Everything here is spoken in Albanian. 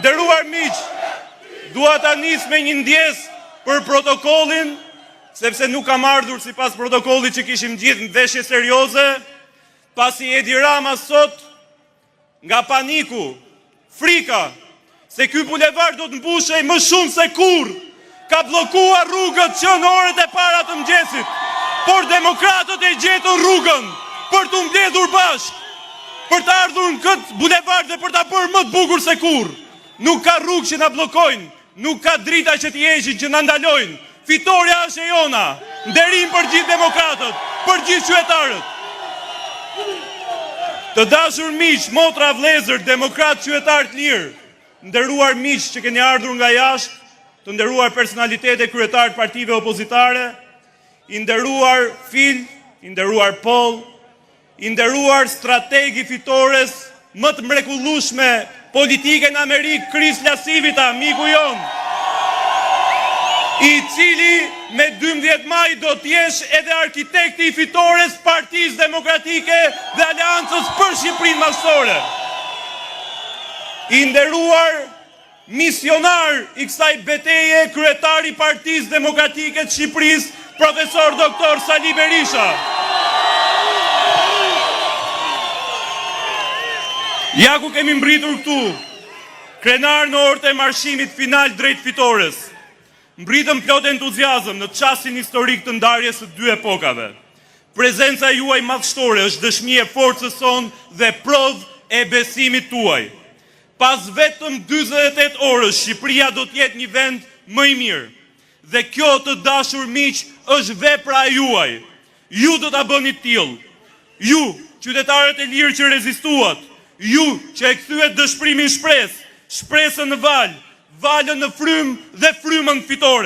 Nderuar miq, dua ta nis me një ndjesë për protokollin, sepse nuk kam ardhur sipas protokollit që kishim gjithë ndeshje serioze, pasi Edi Rama sot nga paniku, frika, se ky bulevard do të mbushej më shumë se kurrë, ka bllokuar rrugët që në orët e para të mëngjesit, por demokratët e gjetën rrugën për të mbledhur bashkë, për të ardhur në këtë bulevard dhe për ta bërë më të bukur se kurrë. Nuk ka rrugë që na bllokojnë, nuk ka drita që t'i heqin që na ndalojnë. Fitoria është e jona. Nderim për gjithë demokratët, për gjithë qytetarët. Të dashur miq, motra, vëllezër, demokratë, qytetarë të lirë, nderuar miq që keni ardhur nga jashtë, të nderuar personalitete kryetarë të partive opozitare, i nderuar Fil, i nderuar Poll, i nderuar strategi fitores më të mrekullueshme politike në Amerikë, Chris Lasivita, miku jon, i cili me 12 maj do t'jesh edhe arkitekti i fitores Partisë Demokratike dhe Aleancës për Shqipërinë Mashtore. I nderuar misionar i kësaj betejë, kryetari i Partisë Demokratike të Shqipërisë, profesor doktor Sali Berisha. Ja ku kemi mbritur këtu, krenar në orët e marshimit final drejt fitores. Mbritëm plot entuziazëm në çastin historik të ndarjes së dy epokave. Prezenca juaj madhështore është dëshmi e forcës sonë dhe provë e besimit tuaj. Pas vetëm 48 orësh, Shqipëria do të jetë një vend më i mirë. Dhe kjo, të dashur miq, është vepra e juaj. Ju do ta bëni tillë. Ju, qytetarët e lirë që rezistuat, ju që e kthyet dëshpërimin shpresë, shpresën në val, valën në frymë dhe frymën fitore.